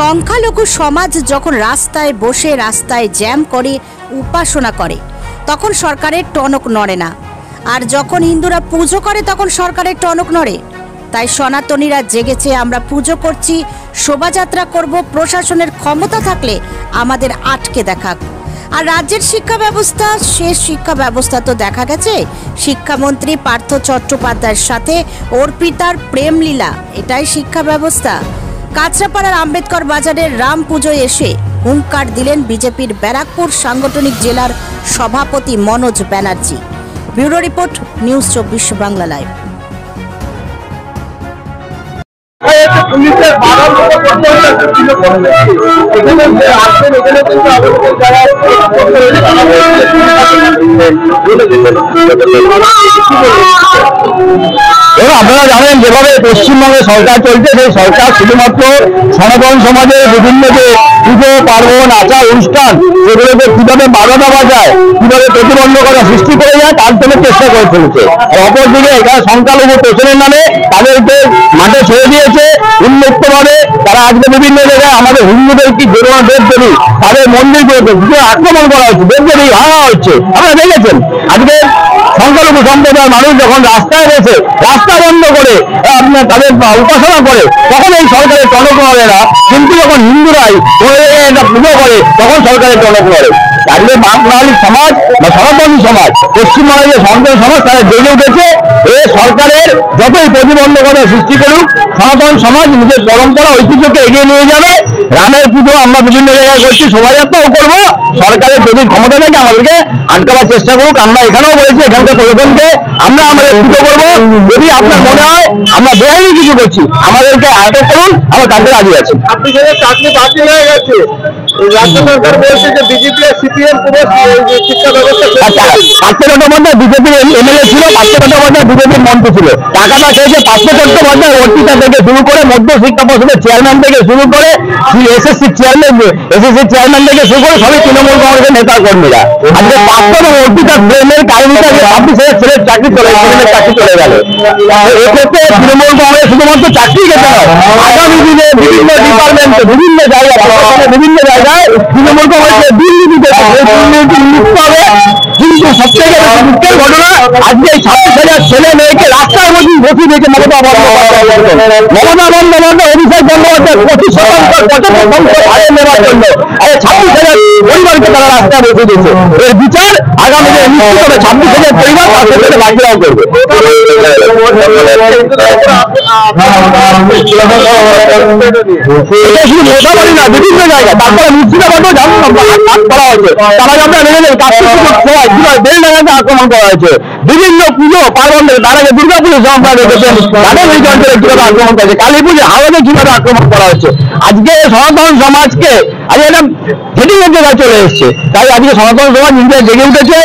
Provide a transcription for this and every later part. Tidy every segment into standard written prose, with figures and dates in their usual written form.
সংখ্যালঘু সমাজ যখন রাস্তায় বসে রাস্তায় জ্যাম করে উপাসনা করে তখন সরকারের টনক নড়ে না, আর যখন হিন্দুরা পুজো করে তখন সরকারের টনক নড়ে। তাই সনাতনীরা জেগেছে, আমরা পুজো করছি, শোভাযাত্রা করব, প্রশাসনের ক্ষমতা থাকলে আমাদের আটকে দেখাক। আর রাজ্যের শিক্ষা ব্যবস্থা, শেষ শিক্ষা ব্যবস্থা তো দেখা গেছে শিক্ষামন্ত্রী পার্থ চট্টোপাধ্যায়ের সাথে অর্পিতার প্রেমলীলা, এটাই শিক্ষা ব্যবস্থা। কাঁচরাপাড়ার আম্বেদকর বাজারের রাম পুজোয় এসে হুঙ্কার দিলেন বিজেপির ব্যারাকপুর সাংগঠনিক জেলার সভাপতি Manoj Banerjee. Bureau report, news 24 Bangla live. আপনারা জানেন যেভাবে পশ্চিমবঙ্গে সরকার চলছে, সেই সরকার শুধুমাত্র সনাতন সমাজের বিভিন্ন যে পুজো পার্বণ আচার অনুষ্ঠান সেগুলোকে কিভাবে বাধা দেওয়া যায়, কিভাবে প্রতিবন্ধকতা সৃষ্টি করে যায় তার জন্য চেষ্টা করে চলেছে। আর অপরদিকে এখানে সংখ্যালঘু পেছনের নামে তাদেরকে মাঠে ছেড়ে দিয়েছে উন্মুক্তভাবে। তারা আজকে বিভিন্ন জায়গায় আমাদের হিন্দুদের কি দেবদেবী তাদের মন্দিরগুলোতে আক্রমণ করা হচ্ছে, দেবদেবী ভাঙা হচ্ছে। আপনারা দেখেছেন আজকে সংখ্যালঘু সম্প্রদায়ের মানুষ যখন রাস্তায় বসে রাস্তা বন্ধ করে আপনার তাদের উপাসনা করে তখন এই সরকারের টনক নড়ে না, কিন্তু যখন হিন্দুরাই একটা পুজো করে তখন সরকারের টনক নড়ে। আজকে বাঙালি সমাজ বা সনাতনী সমাজ, পশ্চিমবঙ্গের যে সনাতন সমাজ তারা জেগে উঠেছে। এই সরকারের যতই প্রতিবন্ধকতা সৃষ্টি করুক, সনাতন সমাজ নিজের পরম্পরা ঐতিহ্যকে এগিয়ে নিয়ে যাবে। রামের পুজো আমরা বিভিন্ন জায়গায় করছি, শোভাযাত্রাও করবো। সরকারের যদি ক্ষমতা থাকে আমাদেরকে আটকাবার চেষ্টা করুক। আমরা এখানেও বলেছি এখানকার প্রশাসনকে আমরা আমাদের পুজো করবো। যদি আপনার মনে হয় আমরা বেআইনি কিছু করছি আমাদেরকে আটক করুন, আমরা তাদের রাজি আছি। আপনি যেটা চাকরি বাতিল হয়ে গেছে, রাজ্য সরকার বলছে যে বিজেপি আর সিপিএম শিক্ষা ব্যবস্থা পার্থ চট্টোপাধ্যায় বিজেপির এমএলএ ছিল, পার্থ চট্টোপাধ্যায় বিজেপির মন্ত্রী ছিল। টাকাটা খেয়েছে পার্থ চট্টোপাধ্যায়, অর্পিতা থেকে শুরু করে মধ্য শিক্ষা পর্ষদের চেয়ারম্যান থেকে শুরু করে এসএসসি চেয়ারম্যান থেকে শুরু করে সবই তৃণমূল কংগ্রেসের নেতা কর্মীরা। আজকে পার্থ এবং অর্পিতার প্রেমের কাহিনীটা 26,000 ছেলের চাকরি চলে গেল। এক্ষেত্রে তৃণমূল কংগ্রেস শুধুমাত্র চাকরি খেতে নয়, আগামী দিনে বিভিন্ন ডিপার্টমেন্টে বিভিন্ন জায়গায় তৃণমূল কংগ্রেসের দুর্নীতিতে মুক্ত হবে। কিন্তু সবথেকে দুঃখের ঘটনা আজকে এই 26,000 ছেলে মেয়েকে রাস্তার মধ্যে বসিয়ে দিয়েছে মমতা বন্দ্যোপাধ্যায়। অভিষেক বন্দ্যোপাধ্যায় 25% ভাড়া নেওয়ার জন্য 26,000 পরিবারকে তারা রাস্তায় বসিয়ে দিয়েছে। এর বিচার আগামী দিনে নিশ্চিত হবে 26,000 পরিবার তার সাথে বাকিরাও করবে। এটা শুধু মোটামুটি না, বিভিন্ন জায়গায় তারপরে মুর্শিদাবাদও করা হয়েছে। তারা আমরা দেখেছেন কার্তিক বেলডাঙ্গাতে আক্রমণ করা হয়েছে। বিভিন্ন পুজো পার্বণ তার আগে দুর্গা পুজো আপনারা দেখেছেন তাদের এই অঞ্চলে কিভাবে আক্রমণ করেছে, কালী পুজো হাওড়াতে কিভাবে আক্রমণ করা হচ্ছে। আজকে সনাতন সমাজকে আজকে একটা হেডিংয়ের জায়গায় চলে এসছে। তাই আজকে সনাতন সমাজ নিজেরা জেগে উঠেছে।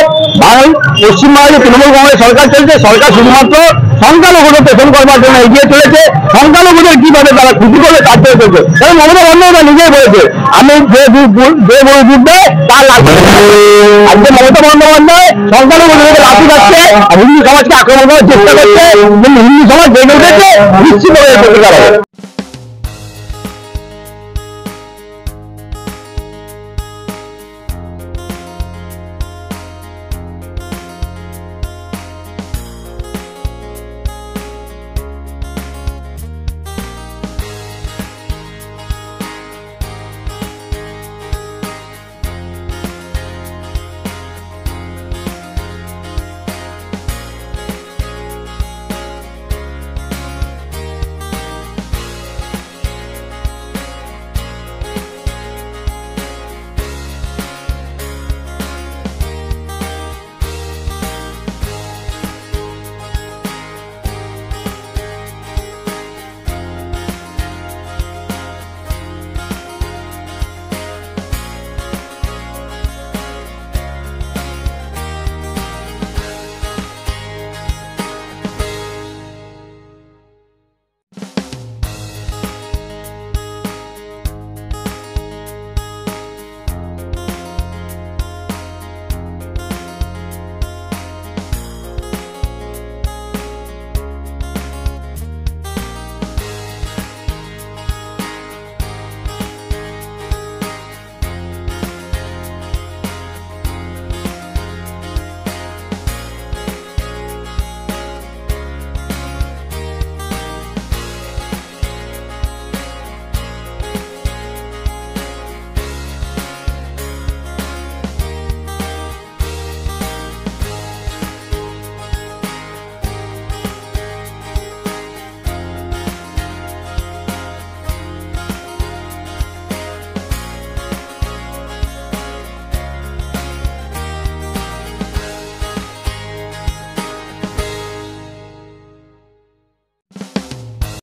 পশ্চিমবঙ্গে তৃণমূল কংগ্রেস সরকার চলছে, সরকার শুধুমাত্র সংখ্যালঘুদের পেছন করবার জন্য এগিয়ে চলেছে। সংখ্যালঘুদের কিভাবে তারা ক্ষতি করবে তার জন্য চলছে। কারণ মমতা বন্দ্যোপাধ্যায় নিজেই বলেছে আমি যে বুঝবে তার লাগবে। আজকে মমতা বন্দ্যোপাধ্যায় সংখ্যালঘুদেরকে লাঠি যাচ্ছে আর হিন্দু সমাজকে আক্রমণ করার চেষ্টা করছে। হিন্দু সমাজ জেগে উঠেছে, নিশ্চিত হয়ে চলতে পারে।